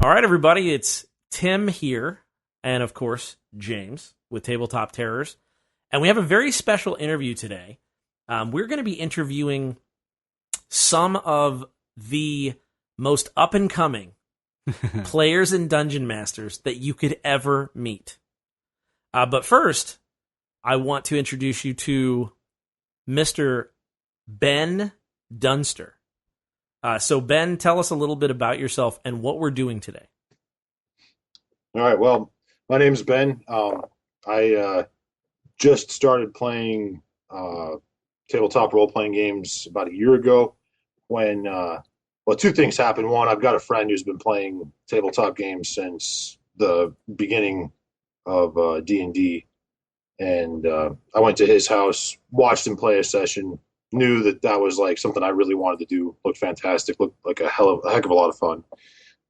All right, everybody, it's Tim here, and of course, James with Tabletop Terrors. And we have a very special interview today. We're going to be interviewing some of the most up-and-coming players and dungeon masters that you could ever meet. But first, I want to introduce you to Mr. Ben Dunster. So, Ben, tell us a little bit about yourself and what we're doing today. All right. Well, my name's Ben. I just started playing tabletop role-playing games about a year ago when, two things happened. One, I've got a friend who's been playing tabletop games since the beginning of D&D, and I went to his house, watched him play a session, knew that was like something I really wanted to do. Looked fantastic, looked like a heck of a lot of fun.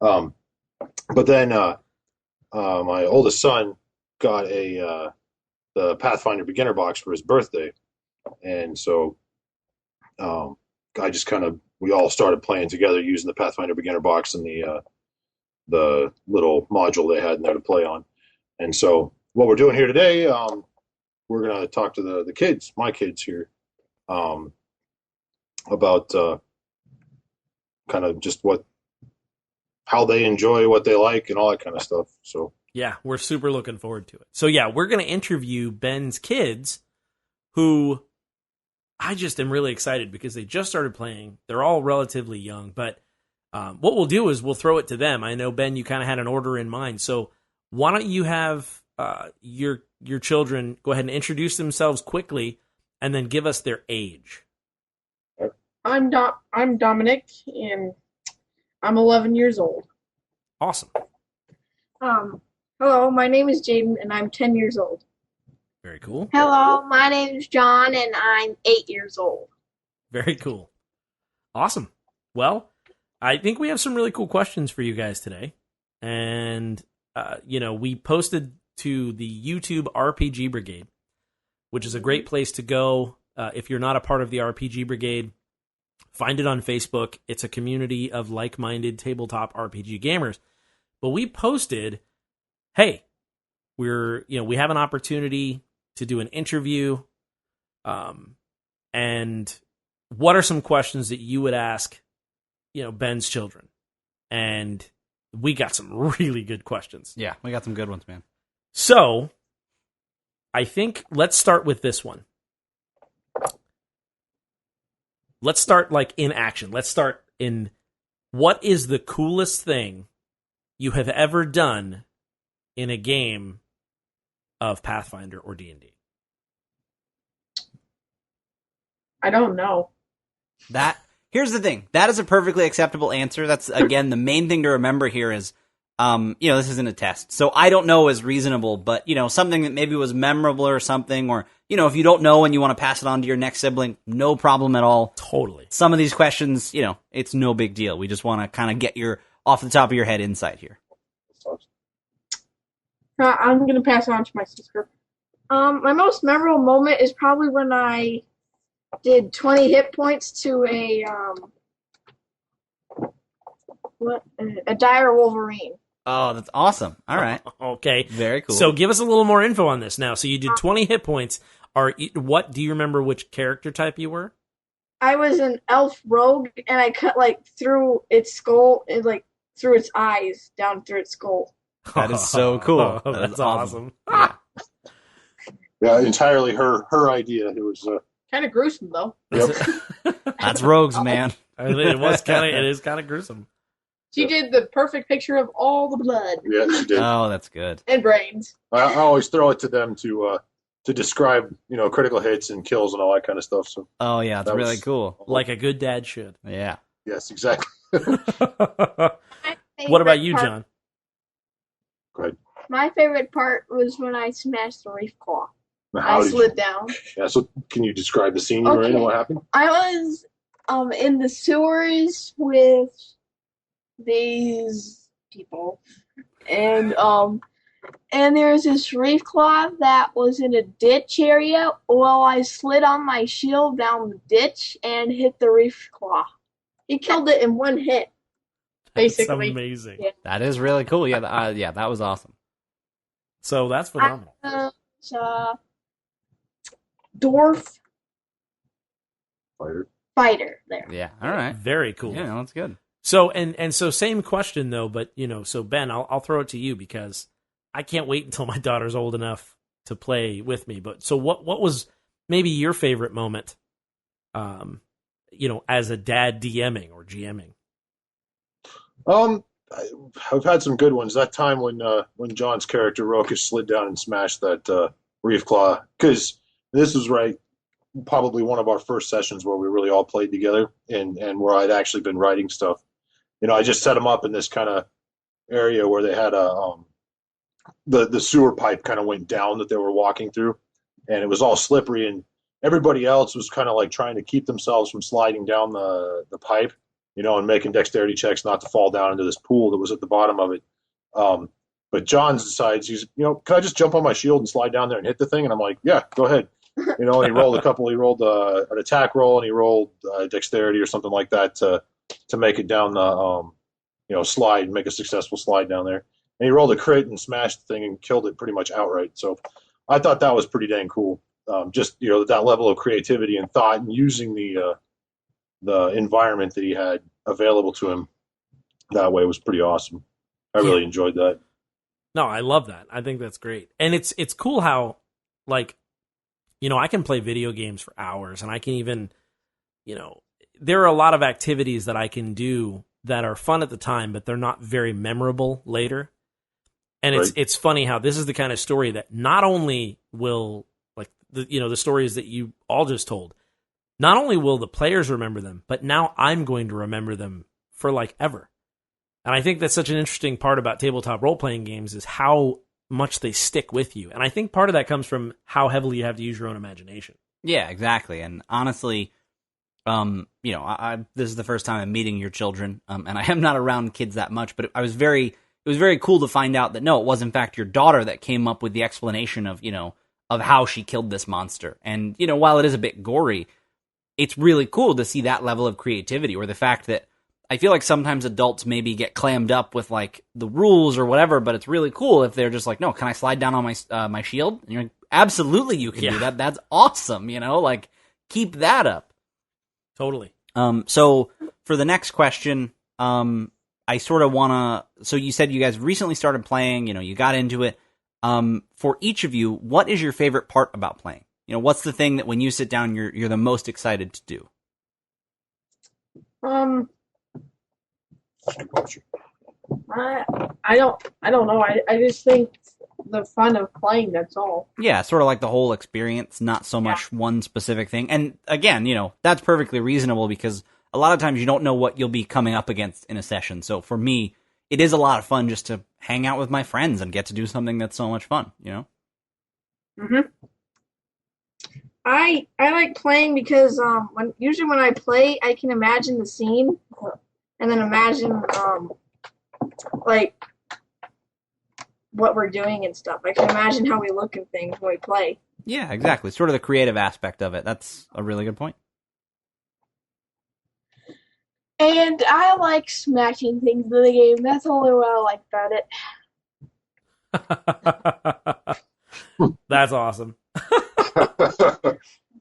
But then my oldest son got the Pathfinder beginner box for his birthday, and so we all started playing together using the Pathfinder beginner box and the little module they had in there to play on. And so what we're doing here today, we're going to talk to the kids, my kids here, about kind of just how they enjoy what they like and all that kind of stuff. So yeah, we're super looking forward to it. So yeah, we're going to interview Ben's kids, who I just am really excited because they just started playing. They're all relatively young, but what we'll do is we'll throw it to them. I know, Ben, you kind of had an order in mind. So why don't you have your children go ahead and introduce themselves quickly and then give us their age. I'm Dominic, and I'm 11 years old. Awesome. Hello, my name is Jadyn, and I'm 10 years old. Very cool. Hello, my name is John, and I'm 8 years old. Very cool. Awesome. Well, I think we have some really cool questions for you guys today. And, we posted to the YouTube RPG Brigade, which is a great place to go if you're not a part of the RPG Brigade. Find it on Facebook. It's a community of like-minded tabletop RPG gamers. But we posted, hey, we have an opportunity to do an interview. And what are some questions that you would ask, Ben's children? And we got some really good questions. Yeah, we got some good ones, man. So, I think let's start with this one. Let's start in action. Let's start in what is the coolest thing you have ever done in a game of Pathfinder or D&D? I don't know. Here's the thing. That is a perfectly acceptable answer. That's, again, the main thing to remember here is, this isn't a test. So I don't know is reasonable, but, something that maybe was memorable or something, or, if you don't know and you want to pass it on to your next sibling, no problem at all. Totally. Some of these questions, it's no big deal. We just want to kind of get your off the top of your head insight here. I'm going to pass it on to my sister. My most memorable moment is probably when I did 20 hit points to a dire Wolverine. Oh, that's awesome. All right. Okay. Very cool. So give us a little more info on this now. So you did 20 hit points. What do you remember which character type you were? I was an elf rogue, and I cut through its skull, and through its eyes down through its skull. That is so cool. That's awesome. yeah, entirely her idea. It was kind of gruesome, though. Yep. That's rogues, man. It is kind of gruesome. She did the perfect picture of all the blood. Yeah, she did. Oh, that's good. And brains. I always throw it to them to describe, critical hits and kills and all that kind of stuff. So. Oh yeah, it's really cool. Like a good dad should. Yeah. Yes, exactly. What about you, John? Go ahead. My favorite part was when I smashed the reef claw. I slid down. Yeah, so can you describe the scene you were in and what happened? I was in the sewers with these people, and there was this reef claw that was in a ditch area. Well, I slid on my shield down the ditch and hit the reef claw. He killed it in one hit. basically. amazing. Yeah. That is really cool. Yeah, yeah, that was awesome. So that's phenomenal. Dwarf Fighter. fighter there. Yeah, all right. Very cool. Yeah, that's good. So and so same question though, but so Ben, I'll throw it to you because I can't wait until my daughter's old enough to play with me. But so what was maybe your favorite moment, as a dad DMing or GMing? I've had some good ones. That time when John's character Rokus slid down and smashed that reef claw, because this was probably one of our first sessions where we really all played together, and where I'd actually been writing stuff. I just set them up in this kind of area where they had the sewer pipe kind of went down that they were walking through, and it was all slippery, and everybody else was kind of like trying to keep themselves from sliding down the pipe, and making dexterity checks not to fall down into this pool that was at the bottom of it. But John decides can I just jump on my shield and slide down there and hit the thing? And I'm like, yeah, go ahead. And he rolled an attack roll, and he rolled dexterity or something like that to make it down the slide, make a successful slide down there. And he rolled a crit and smashed the thing and killed it pretty much outright. So I thought that was pretty dang cool. Just that level of creativity and thought, and using the environment that he had available to him that way was pretty awesome. I really enjoyed that. No, I love that. I think that's great. And it's cool how, I can play video games for hours, and I can even, there are a lot of activities that I can do that are fun at the time, but they're not very memorable later. And it's funny how this is the kind of story that not only will, the stories that you all just told, not only will the players remember them, but now I'm going to remember them for ever. And I think that's such an interesting part about tabletop role-playing games is how much they stick with you. And I think part of that comes from how heavily you have to use your own imagination. Yeah, exactly. And honestly, this is the first time I'm meeting your children, and I am not around kids that much, but it was very cool to find out that no, it was in fact your daughter that came up with the explanation of how she killed this monster. And, while it is a bit gory, it's really cool to see that level of creativity, or the fact that I feel like sometimes adults maybe get clammed up with the rules or whatever, but it's really cool if they're just like, no, can I slide down on my shield? And you're like, absolutely you can do that. That's awesome. Keep that up. Totally. So for the next question, I sort of want to, so you said you guys recently started playing, you got into it. For each of you, what is your favorite part about playing? What's the thing that when you sit down, you're the most excited to do? I don't know. I just think the fun of playing, that's all. Yeah, sort of like the whole experience, not so much one specific thing. And again, that's perfectly reasonable because a lot of times you don't know what you'll be coming up against in a session. So for me, it is a lot of fun just to hang out with my friends and get to do something that's so much fun, Mm-hmm. I like playing because usually when I play, I can imagine the scene and then imagine what we're doing and stuff. I can imagine how we look and things when we play. Yeah, exactly. Sort of the creative aspect of it. That's a really good point. And I like smashing things in the game. That's only what I like about it. That's awesome.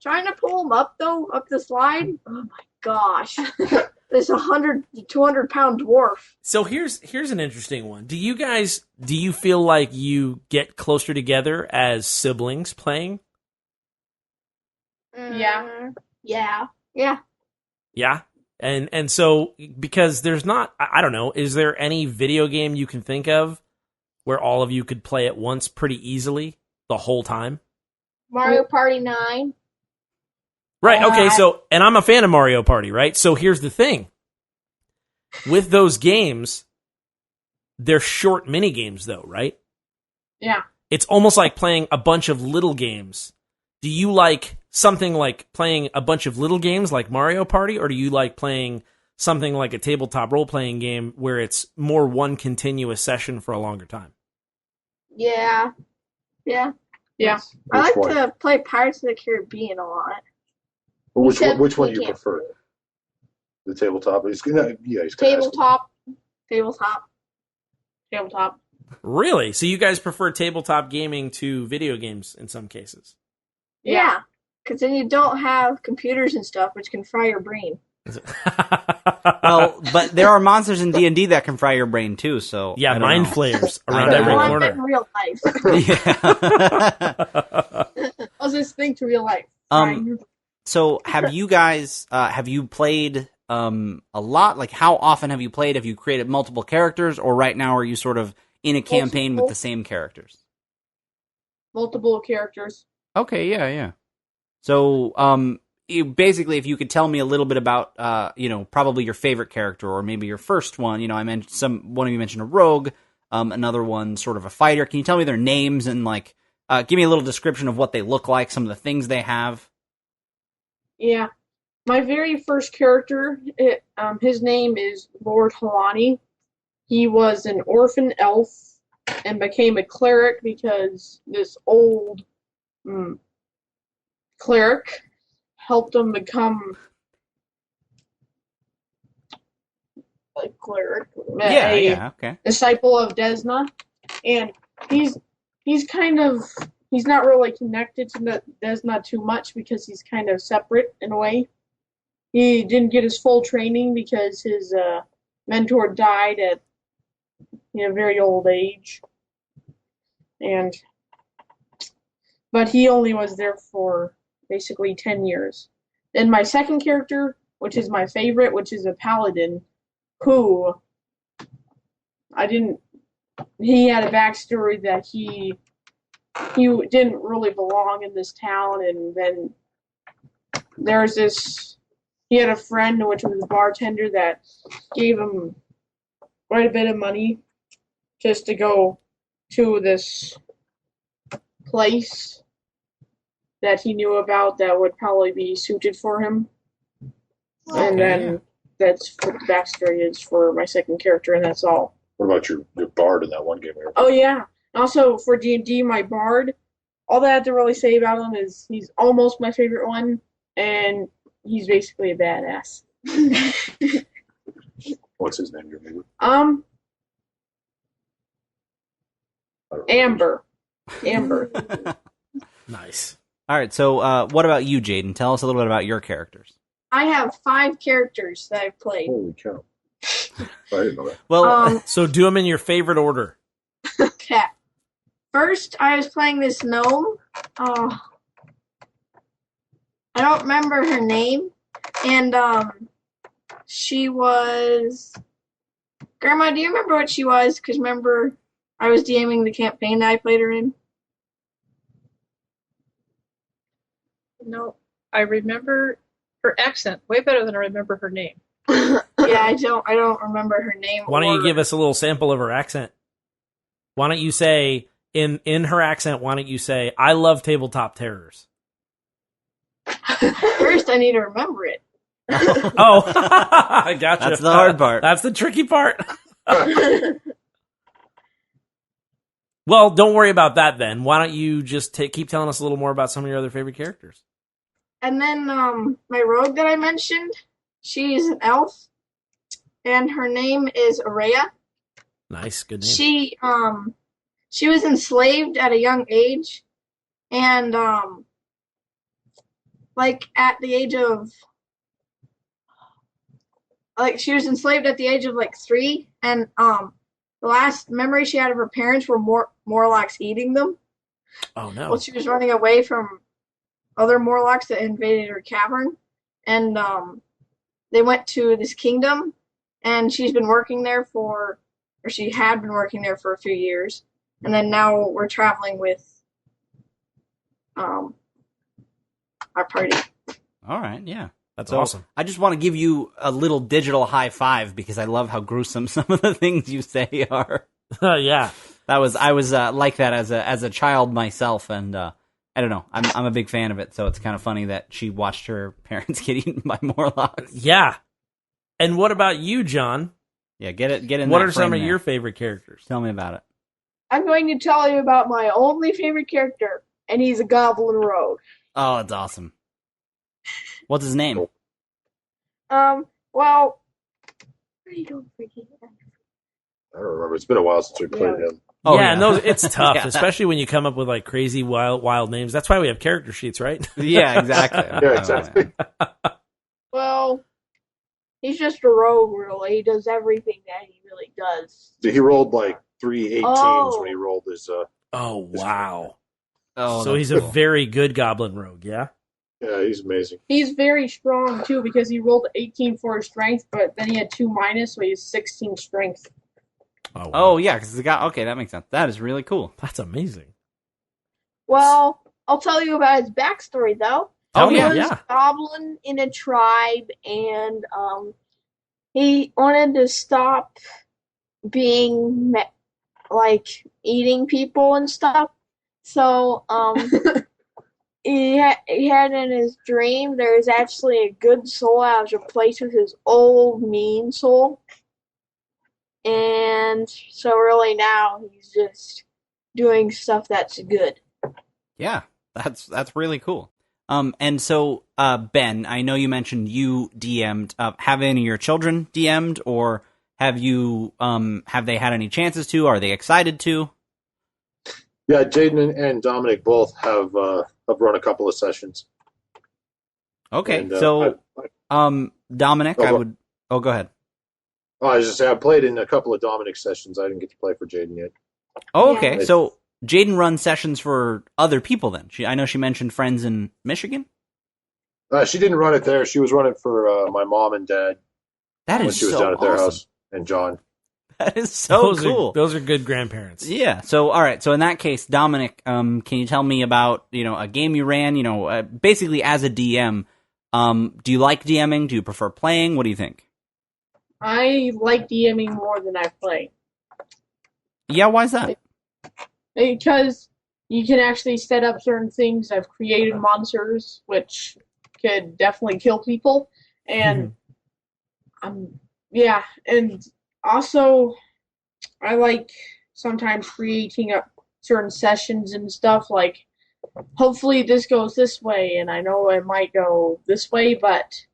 Trying to pull them up, though, up the slide. Oh, my gosh. This 200-pound dwarf. So here's an interesting one. Do you feel like you get closer together as siblings playing? Yeah. Yeah. Yeah. Yeah? And so, because there's not, I don't know, is there any video game you can think of where all of you could play at once pretty easily the whole time? Mario Party 9. Right, okay, so, and I'm a fan of Mario Party, right? So here's the thing. With those games, they're short mini games though, right? Yeah. It's almost like playing a bunch of little games. Do you like something like playing a bunch of little games like Mario Party, or do you like playing something like a tabletop role-playing game where it's more one continuous session for a longer time? Yeah. Yeah. Yeah. I like to play Pirates of the Caribbean a lot. Which one do you prefer? The tabletop? He's tabletop. Tabletop. Really? So you guys prefer tabletop gaming to video games in some cases? Yeah. Because then you don't have computers and stuff, which can fry your brain. Well, but there are monsters in D&D that can fry your brain too, so yeah, I don't mind know. flayers around I every know. Well, I corner. meant in real life. Yeah. I was just thinking to real life. So have you guys have you played a lot? Like, how often have you played? Have you created multiple characters, or right now are you sort of in a campaign with the same characters? Multiple characters. Okay, yeah. So, basically, if you could tell me a little bit about, probably your favorite character, or maybe your first one. I mentioned one of you mentioned a rogue, another one sort of a fighter. Can you tell me their names and give me a little description of what they look like, some of the things they have? Yeah. My very first character, his name is Lord Halani. He was an orphan elf and became a cleric because this old cleric helped him become a cleric. Okay. Disciple of Desna. And he's not really connected to Desna too much because he's kind of separate in a way. He didn't get his full training because his mentor died at a very old age. But he only was there for basically 10 years. Then my second character, which is my favorite, which is a paladin, who he had a backstory that he didn't really belong in this town, and then he had a friend, which was a bartender, that gave him quite a bit of money just to go to this place that he knew about that would probably be suited for him. Okay, and then that's what the backstory is for my second character, and that's all. What about your bard in that one game? Oh yeah. Also for D&D, my bard, all that I have to really say about him is he's almost my favorite one, and he's basically a badass. What's his name? Your name? Amber. Nice. All right, so what about you, Jadyn? Tell us a little bit about your characters. I have 5 characters that I've played. Holy cow! I didn't know that. Well, So do them in your favorite order. Okay. First, I was playing this gnome. I don't remember her name. And she was... Grandma, do you remember what she was? Because remember, I was DMing the campaign that I played her in. No, I remember her accent way better than I remember her name. Yeah, I don't remember her name. Why don't you give us a little sample of her accent? Why don't you say, in her accent, why don't you say, I love Tabletop Terrors? First, I need to remember it. Oh, I gotcha. That's the hard part. That's the tricky part. Well, don't worry about that then. Why don't you just keep telling us a little more about some of your other favorite characters? And then my rogue that I mentioned, she's an elf, and her name is Araya. Nice, good name. She was enslaved at a young age, and at the age of she was enslaved at the age of 3, and the last memory she had of her parents were Morlocks eating them. Oh no! Well, she was running away from other Morlocks that invaded her cavern, and they went to this kingdom, and she had been working there for a few years, and then now we're traveling with our party. all right, yeah. That's awesome. I just want to give you a little digital high five because I love how gruesome some of the things you say are. Yeah. I was like that as a child myself, and I don't know. I'm a big fan of it, so it's kind of funny that she watched her parents get eaten by Morlocks. Yeah. And what about you, John? Yeah, get in. What that are some frame of there. your favorite characters? Tell me about it. I'm going to tell you about my only favorite character, and he's a goblin rogue. Oh, it's awesome. What's his name? Well, Where are you going, Freaky? I don't remember. It's been a while since we played him. Oh, yeah, and those it's tough, Yeah. especially when you come up with like crazy wild names. That's why we have character sheets, right? Yeah, exactly. Yeah, exactly. Well, he's just a rogue, really. He does everything that he really does. He rolled like 3 18s Oh. when he rolled his. Oh wow! Oh, So that's he's a cool. very good goblin rogue, yeah. Yeah, he's amazing. He's very strong too because he rolled 18 for his strength, but then he had 2 minus, so he's 16 strength. Oh, wow. Oh yeah, because the guy. Okay, that makes sense. That is really cool. That's amazing. Well, I'll tell you about his backstory, though. Oh, He yeah, was yeah. a goblin in a tribe, and he wanted to stop being like eating people and stuff. So he had in his dream there's actually a good soul that was replaced with his old mean soul, and so really now he's just doing stuff that's good. Yeah, that's really cool. And so, Ben, I know you mentioned you DM'd. Have any of your children DM'd, or have you have they had any chances to? Are they excited to? Yeah, Jadyn and Dominic both have run a couple of sessions. Okay, And, so Dominic, I go- would. Oh, go ahead. I was just saying, I played in a couple of Dominic sessions. I didn't get to play for Jadyn yet. Oh, Yeah. okay. So Jadyn runs sessions for other people. Then I know she mentioned friends in Michigan. She didn't run it there. She was running for my mom and dad That when is she was so down at their awesome. house, and John. That is so cool. Those are good grandparents. Yeah. So, all right. So, in that case, Dominic, can you tell me about a game you ran? Basically as a DM, do you like DMing? Do you prefer playing? What do you think? I like DMing more than I play Yeah. Why is that? because you can actually set up certain things. I've created monsters which could definitely kill people, and yeah, and also I like sometimes creating up certain sessions and stuff. Like, hopefully this goes this way, and I know it might go this way, but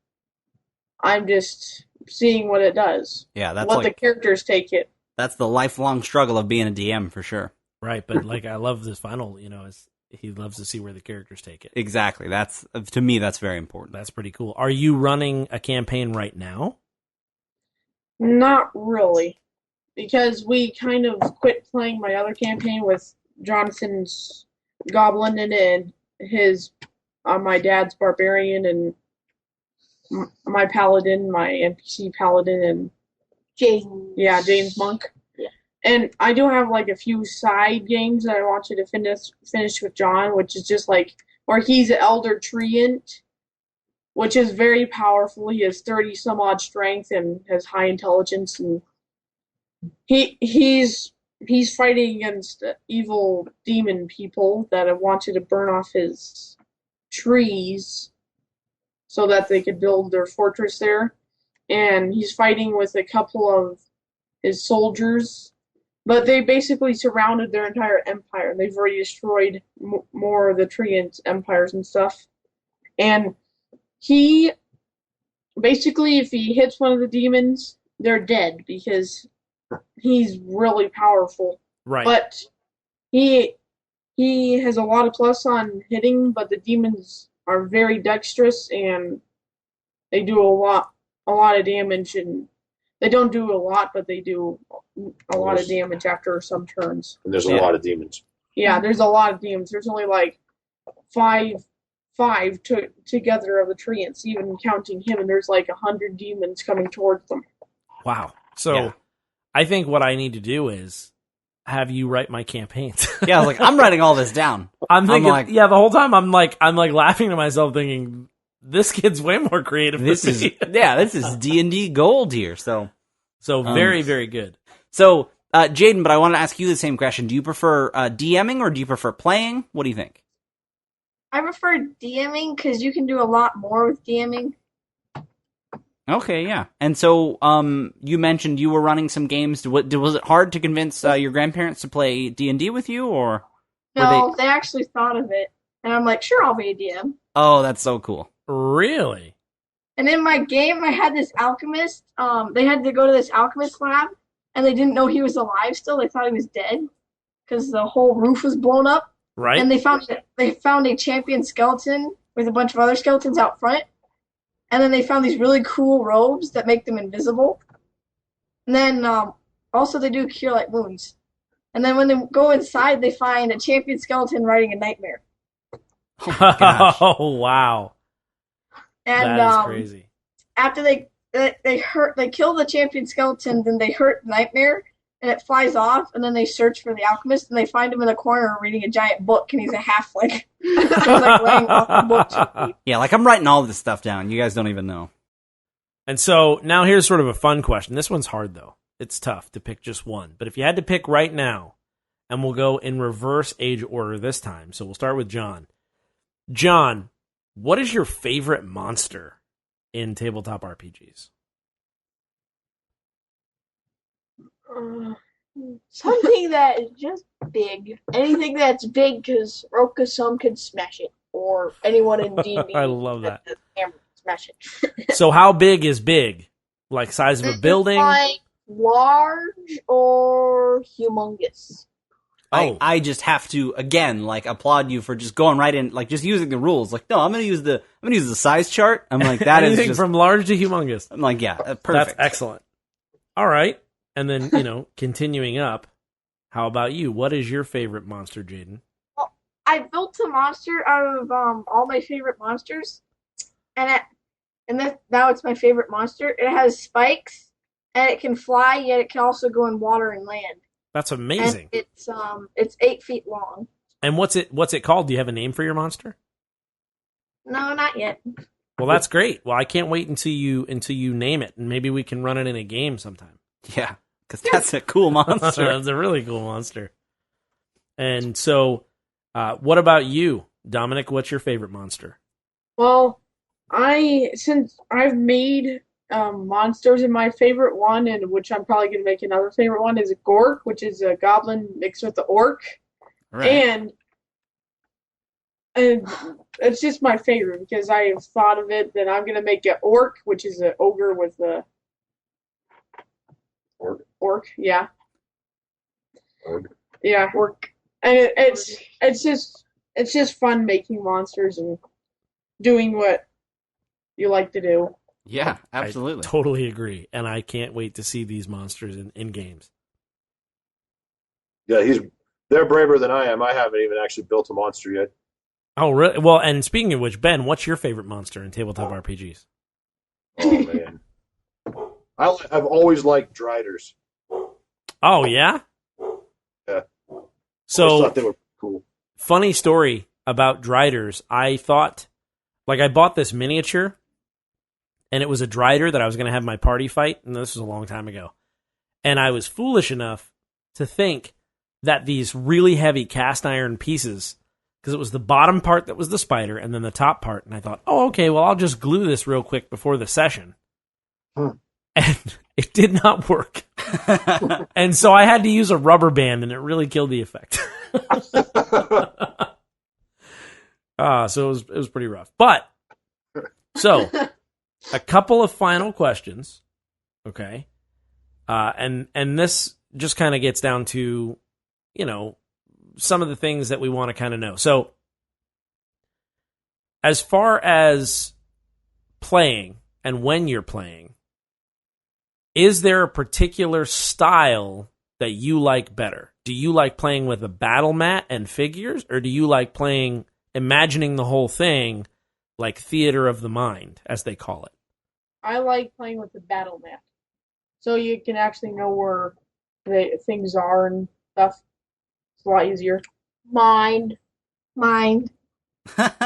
I'm just seeing what it does. Yeah. That's Let the characters take it. that's the lifelong struggle of being a DM for sure. Right, but like I love this final, he loves to see where the characters take it. Exactly. That's to me. That's very important. That's pretty cool. Are you running a campaign right now? Not really, because we kind of quit playing my other campaign with Jonathan's Goblin in it, and his my dad's Barbarian, and my Paladin, my NPC Paladin, and James Monk. Yeah. And I do have like a few side games that I want you to finish with John, which is just like where he's an Elder Treant, which is very powerful. He has 30 some odd strength and has high intelligence, and he's fighting against evil demon people that have wanted to burn off his trees so that they could build their fortress there. And he's fighting with a couple of his soldiers, but they basically surrounded their entire empire. They've already destroyed more of the Treant empires and stuff. And he basically, if he hits one of the demons, they're dead because he's really powerful. Right. But he has a lot of plus on hitting, but the demons are very dexterous and they do a lot of damage, and they don't do a lot, but they do a lot of damage after some turns. And there's a lot of demons. Yeah, there's a lot of demons. There's only like five together of the Treants, even counting him, and there's like 100 demons coming towards them. Wow. So Yeah. I think what I need to do is have you write my campaigns. Yeah. I was like, I'm writing all this down. I'm thinking, like- the whole time I'm like laughing to myself, thinking this kid's way more creative This than is me. this is D&D gold here. So very, very good. So, Jadyn, but I want to ask you the same question. Do you prefer DMing or do you prefer playing? What do you think? I prefer DMing because you can do a lot more with DMing. Okay, yeah. And so, you mentioned you were running some games. Was it hard to convince your grandparents to play D&D with you, or? No, they actually thought of it, and I'm like, sure, I'll be a DM. Oh, that's so cool. Really? And in my game, I had this alchemist. They had to go to this alchemist lab, and they didn't know he was alive still. They thought he was dead because the whole roof was blown up. Right. And they found a champion skeleton with a bunch of other skeletons out front. And then they found these really cool robes that make them invisible. And then also they do cure light wounds. And then when they go inside, they find a champion skeleton riding a nightmare. Oh my gosh. Oh, wow. And That is crazy. after they kill the champion skeleton, then they hurt Nightmare, and it flies off. And then they search for the alchemist, and they find him in a corner reading a giant book, and he's a halfling. He's like laying off the book. Yeah, like I'm writing all this stuff down. You guys don't even know. And so now here's sort of a fun question. This one's hard, though. It's tough to pick just one. But if you had to pick right now, and we'll go in reverse age order this time. So we'll start with John. John, what is your favorite monster in tabletop RPGs? Something that is just big. Anything that's big, because Rokasum can smash it, or anyone in D&D. I love that. Hammer can smash it. So how big is big? Like size of a building? Like large or humongous. Oh. I just have to again like applaud you for just going right in, like just using the rules. Like, no, I'm gonna use the size chart. I'm like, that is Anything just from large to humongous. I'm like, yeah, perfect. That's excellent. All right. And then, continuing up, how about you? What is your favorite monster, Jadyn? Well, I built a monster out of all my favorite monsters, and now it's my favorite monster. It has spikes, and it can fly, yet it can also go in water and land. That's amazing. And it's 8 feet long. And what's it called? Do you have a name for your monster? No, not yet. Well, that's great. Well, I can't wait until you name it, and maybe we can run it in a game sometime. Yeah, because that's a cool monster. That's a really cool monster. And so, what about you, Dominic? What's your favorite monster? Well, since I've made monsters, and my favorite one, and which I'm probably going to make another favorite one, is a Gork, which is a goblin mixed with the orc. Right. And it's just my favorite because I have thought of it that I'm going to make an orc, which is an ogre with a orc, yeah. Orc. Yeah, orc. And it's just fun making monsters and doing what you like to do. Yeah, absolutely. I totally agree. And I can't wait to see these monsters in games. Yeah, they're braver than I am. I haven't even actually built a monster yet. Oh, really? Well, and speaking of which, Ben, what's your favorite monster in tabletop RPGs? Oh, man. I've always liked Driders. Oh, yeah? Yeah. I So, thought they were pretty cool. funny story about Driders. I thought, I bought this miniature, and it was a Drider that I was going to have my party fight, and this was a long time ago. And I was foolish enough to think that these really heavy cast iron pieces, because it was the bottom part that was the spider, and then the top part, and I thought, oh, okay, well, I'll just glue this real quick before the session. And it did not work. And so I had to use a rubber band, and it really killed the effect. So it was pretty rough. But, so, a couple of final questions, okay? And this just kind of gets down to, some of the things that we want to kind of know. So, as far as playing and when you're playing, is there a particular style that you like better? Do you like playing with a battle mat and figures, or do you like imagining the whole thing like theater of the mind, as they call it? I like playing with the battle map, so you can actually know where the things are and stuff. It's a lot easier. Mind.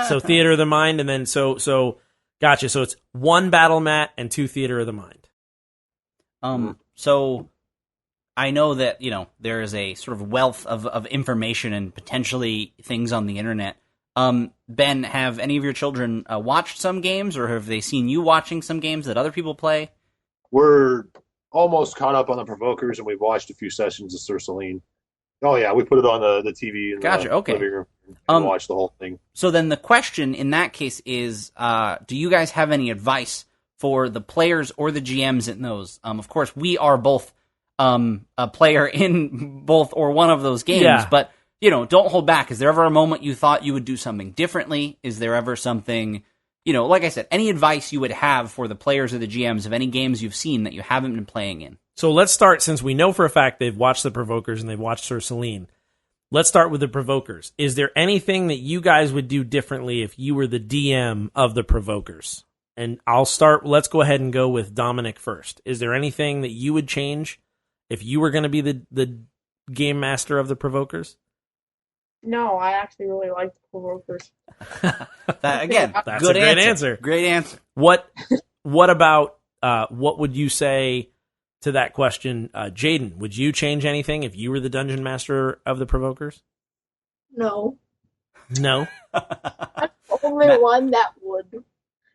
So theater of the mind, and then so gotcha. So it's 1 battle mat and 2 theater of the mind. So I know that, there is a sort of wealth of information and potentially things on the internet. Ben, have any of your children watched some games, or have they seen you watching some games that other people play? We're almost caught up on the Provokers, and we've watched a few sessions of Sir Celine. Oh, yeah, we put it on the TV in Gotcha, the okay. living room and watched the whole thing. So then the question in that case is, do you guys have any advice for the players or the GMs in those? Of course, we are both a player in both or one of those games. Yeah. But, don't hold back. Is there ever a moment you thought you would do something differently? Is there ever something, like I said, any advice you would have for the players or the GMs of any games you've seen that you haven't been playing in? So let's start, since we know for a fact they've watched the Provokers and they've watched Sir Celine. Let's start with the Provokers. Is there anything that you guys would do differently if you were the DM of the Provokers? And let's go ahead and go with Dominic first. Is there anything that you would change if you were going to be the game master of the Provokers? No, I actually really like the Provokers. Again, That's good a great answer. Great answer. What about, what would you say to that question? Jadyn, would you change anything if you were the dungeon master of the Provokers? No. No? Only one that would.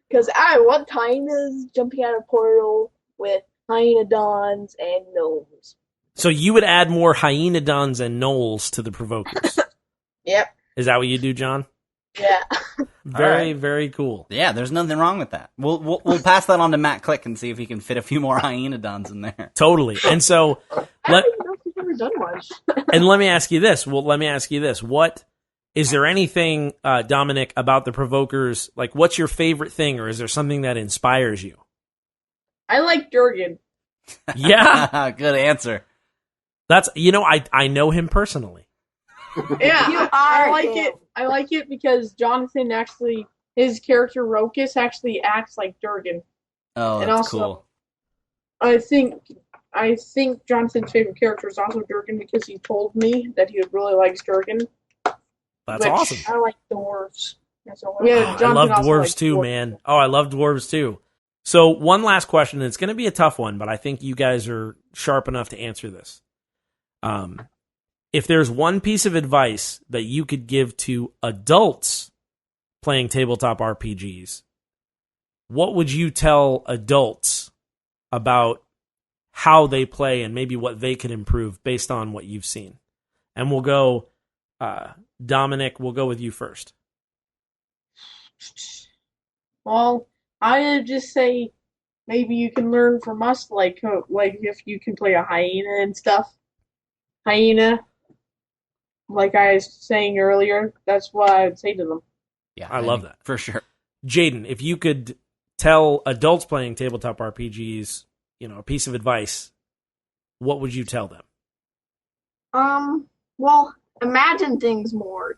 Because I want hyenas jumping out of portal with hyenodons and gnomes. So you would add more hyenodons and gnolls to the Provokers. Yep. Is that what you do, John? Yeah. Very, very cool. Yeah, there's nothing wrong with that. We'll pass that on to Matt Click and see if he can fit a few more hyenodons in there. Totally. And so, I don't even know if he's ever done one. and let me ask you this. What is there anything, Dominic, about the Provokers? Like, what's your favorite thing, or is there something that inspires you? I like Durgan. Yeah, Good answer. that's I know him personally. Yeah, You I are like him. it. I like it because Jonathan actually, his character Rokus actually acts like Durgan. Oh, And that's also- cool. I think Jonathan's favorite character is also Durgan because he told me that he really likes Durgan. That's which awesome. I like dwarves. That's all. Yeah, Oh, I Jonathan love also dwarves likes too, dwarves. man. Oh, I love dwarves too. So one last question, and it's going to be a tough one, but I think you guys are sharp enough to answer this. If there's one piece of advice that you could give to adults playing tabletop RPGs, what would you tell adults about how they play and maybe what they could improve based on what you've seen? And we'll go, Dominic, we'll go with you first. Well, I would just say maybe you can learn from us, like if you can play a hyena and stuff. Hyena, like I was saying earlier, that's what I would say to them. Yeah, I love that. for sure. Jadyn, if you could tell adults playing tabletop RPGs, a piece of advice, what would you tell them? Well, imagine things more.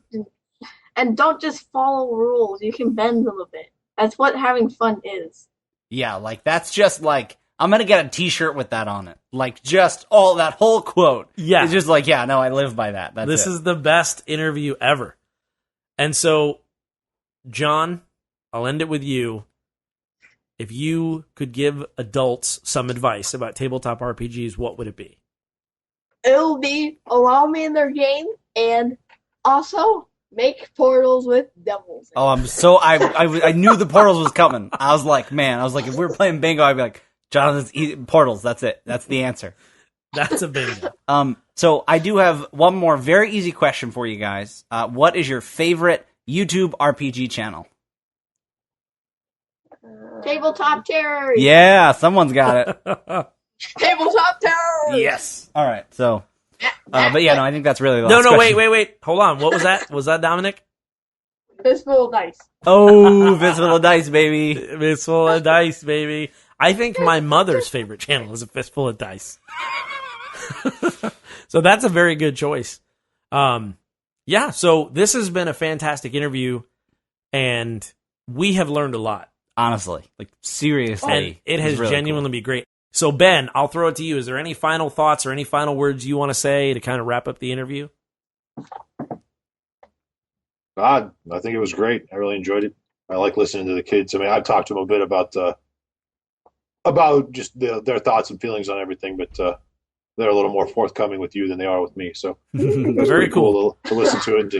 And don't just follow rules. You can bend them a bit. That's what having fun is. Yeah, that's just I'm gonna get a T-shirt with that on it. Just all that whole quote. Yeah. It's just I live by that. This is the best interview ever. And so, John, I'll end it with you. If you could give adults some advice about tabletop RPGs, what would it be? It'll be allow me in their game and also make portals with devils. Oh, I'm so I knew the portals was coming. I was like, if we were playing bingo, I'd be like, Jonathan's portals. That's it. That's the answer. That's a bingo. So I do have one more very easy question for you guys. What is your favorite YouTube RPG channel? Tabletop Terrors. Yeah, someone's got it. Tabletop Terrors. Yes. All right. So, but yeah, no, I think that's really the No, last no, question. wait. Hold on. What was that? Was that Dominic? Fistful of dice. Oh, Fistful of Dice, baby. Fistful of Dice, baby. I think my mother's favorite channel is a Fistful of Dice. So that's a very good choice. Yeah, so this has been a fantastic interview, and we have learned a lot. Honestly, seriously. And it has really genuinely been great. So, Ben, I'll throw it to you. Is there any final thoughts or any final words you want to say to kind of wrap up the interview? God, I think it was great. I really enjoyed it. I like listening to the kids. I mean, I've talked to them a bit about just their thoughts and feelings on everything, but they're a little more forthcoming with you than they are with me. So that's Very pretty cool to listen to it and to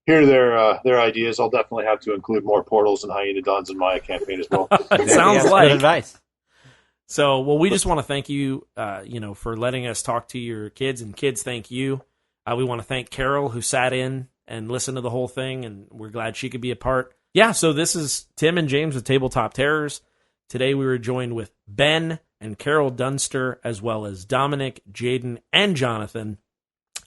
hear their ideas. I'll definitely have to include more portals and hyenodons in my campaign as well. It sounds That's like good advice. So, well, we just want to thank you, for letting us talk to your kids, and kids, thank you. We want to thank Carol, who sat in and listened to the whole thing, and we're glad she could be a part. Yeah, so this is Tim and James with Tabletop Terrors. Today we were joined with Ben and Carol Dunster, as well as Dominic, Jadyn, and Jonathan,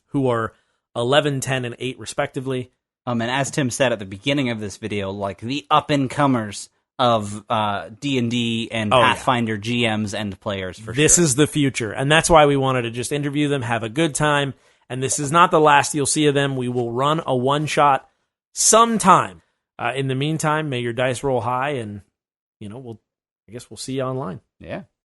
who are 11, 10, and 8 respectively. And as Tim said at the beginning of this video, like the up-and-comers of D&D and Pathfinder GMs and players, for sure. This is the future, and that's why we wanted to just interview them, have a good time, and this is not the last you'll see of them. We will run a one-shot sometime. In the meantime, may your dice roll high, and I guess we'll see you online. Yeah.